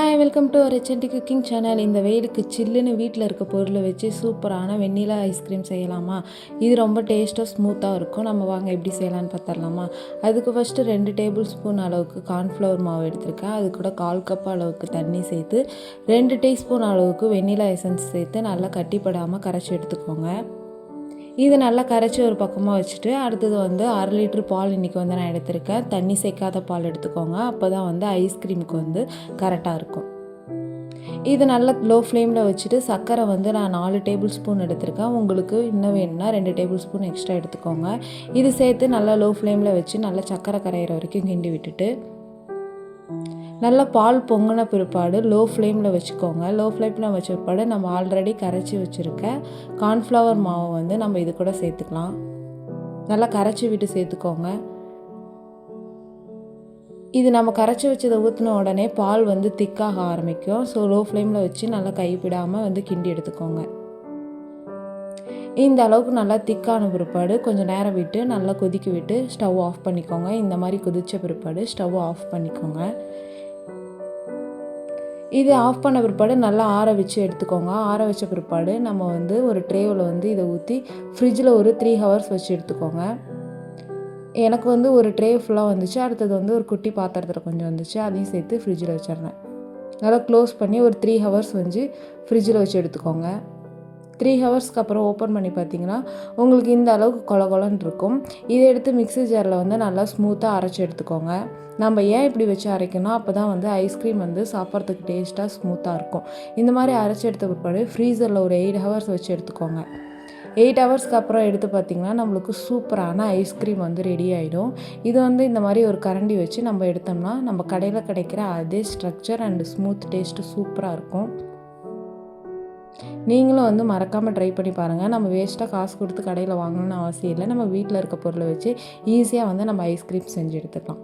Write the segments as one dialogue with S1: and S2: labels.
S1: Hi welcome to our HND cooking channel. இந்த வெயிலுக்கு சில்லுன்னு வீட்டில் இருக்க பொருளை வச்சு சூப்பரான வெண்ணிலா ஐஸ்கிரீம் செய்யலாமா? இது ரொம்ப டேஸ்ட்டாக ஸ்மூத்தாக இருக்கும். நம்ம வாங்க எப்படி செய்யலான்னு பார்த்துடலாமா? அதுக்கு ஃபஸ்ட்டு 2 டேபிள் ஸ்பூன் அளவுக்கு கார்ன்ஃப்ளவர் மாவு எடுத்திருக்கேன். அது கூட 1/4 கப் அளவுக்கு தண்ணி சேர்த்து 2 டீஸ்பூன் அளவுக்கு வெண்ணிலா எசன்ஸ் சேர்த்து நல்லா கட்டிப்படாமல் கரைச்சி எடுத்துக்கோங்க. இது நல்லா கரைச்சி ஒரு பக்கமாக வச்சுட்டு அடுத்தது 1/2 லிட்டர் பால் இன்றைக்கி நான் எடுத்திருக்கேன். தண்ணி சேர்க்காத பால் எடுத்துக்கோங்க. அப்போ தான் ஐஸ்கிரீமுக்கு கரெக்டாக இருக்கும். இது நல்லா லோ ஃப்ளேமில் வச்சுட்டு சர்க்கரை நான் 4 டேபிள் ஸ்பூன் எடுத்திருக்கேன். உங்களுக்கு இன்னும் வேணும்னா 2 டேபிள் ஸ்பூன் எக்ஸ்ட்ரா எடுத்துக்கோங்க. இது சேர்த்து நல்லா லோ ஃப்ளேமில் வச்சு நல்லா சர்க்கரை கரையிற வரைக்கும் கிண்டி விட்டுட்டு நல்லா பால் பொங்கின பிற்பாடு லோ ஃப்ளேமில் வச்சுக்கோங்க. லோ ஃப்ளேமில் வச்ச பிற்பாடு நம்ம ஆல்ரெடி கரைச்சி வச்சுருக்க கார்ன்ஃப்ளவர் மாவை நம்ம இது கூட சேர்த்துக்கலாம். நல்லா கரைச்சி விட்டு சேர்த்துக்கோங்க. இது நம்ம கரைச்சி வச்சதை ஊற்றின உடனே பால் திக்காக ஆரம்பிக்கும். ஸோ லோ ஃப்ளேமில் வச்சு நல்லா கைவிடாமல் கிண்டி எடுத்துக்கோங்க. இந்த அளவுக்கு நல்லா திக்கான பிற்பாடு கொஞ்சம் நேரம் விட்டு நல்லா கொதிக்க விட்டு ஸ்டவ் ஆஃப் பண்ணிக்கோங்க. இந்த மாதிரி கொதித்த பிற்பாடு ஸ்டவ் ஆஃப் பண்ணிக்கோங்க. இது ஆஃப் பண்ண பிற்பாடு நல்லா ஆற வச்சு எடுத்துக்கோங்க. ஆற வச்ச பிற்பாடு நம்ம ஒரு ட்ரேவில் இதை ஊற்றி ஃப்ரிட்ஜில் ஒரு 3 ஹவர்ஸ் வச்சு எடுத்துக்கோங்க. எனக்கு ஒரு ட்ரே ஃபுல்லாக வந்துச்சு. அடுத்தது ஒரு குட்டி பாத்திரத்தில் கொஞ்சம் வந்துச்சு. அதையும் சேர்த்து ஃப்ரிட்ஜில் வச்சிடுறேன். நல்லா க்ளோஸ் பண்ணி ஒரு 3 ஹவர்ஸ் ஃப்ரிட்ஜில் வச்சு எடுத்துக்கோங்க. 3 ஹவர்ஸ்க்கு அப்புறம் ஓப்பன் பண்ணி பார்த்தீங்கன்னா உங்களுக்கு இந்த அளவுக்கு கொல கொலன்னு இருக்கும். இதை எடுத்து மிக்ஸி ஜாரில் நல்லா ஸ்மூத்தாக அரைச்சி எடுத்துக்கோங்க. நம்ம ஏன் இப்படி வச்சு அரைக்கணும், அப்போ தான் ஐஸ்கிரீம் சாப்பிட்றதுக்கு டேஸ்ட்டாக ஸ்மூத்தாக இருக்கும். இந்த மாதிரி அரைச்சி எடுத்த பிற்பாடு ஃப்ரீசரில் ஒரு 8 ஹவர்ஸ் வச்சு எடுத்துக்கோங்க. 8 ஹவர்ஸ்க்கு அப்புறம் எடுத்து பார்த்திங்கன்னா நம்மளுக்கு சூப்பரான ஐஸ்கிரீம் ரெடி ஆகிடும். இது இந்த மாதிரி ஒரு கரண்டி வச்சு நம்ம எடுத்தோம்னா நம்ம கடையில் கிடைக்கிற அதே ஸ்ட்ரக்சர் அண்ட் ஸ்மூத் டேஸ்ட்டு சூப்பராக இருக்கும். நீங்களும் மறக்காமல் ட்ரை பண்ணி பாருங்கள். நம்ம வேஸ்ட்டாக காசு கொடுத்து கடையில் வாங்கணும்னு அவசியம் இல்லை. நம்ம வீட்டில் இருக்க பொருளை வச்சு ஈஸியாக நம்ம ஐஸ்கிரீம் செஞ்சு எடுத்துக்கலாம்.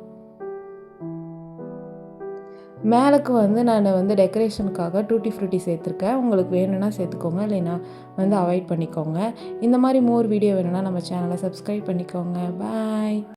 S1: மேலுக்கு நான் டெக்கரேஷனுக்காக டூட்டி ஃப்ரூட்டி சேர்த்துருக்கேன். உங்களுக்கு வேணும்னா சேர்த்துக்கோங்க, இல்லைன்னா அவாய்ட் பண்ணிக்கோங்க. இந்த மாதிரி மோர் வீடியோ வேணும்னா நம்ம சேனலை சப்ஸ்கிரைப் பண்ணிக்கோங்க. பாய்.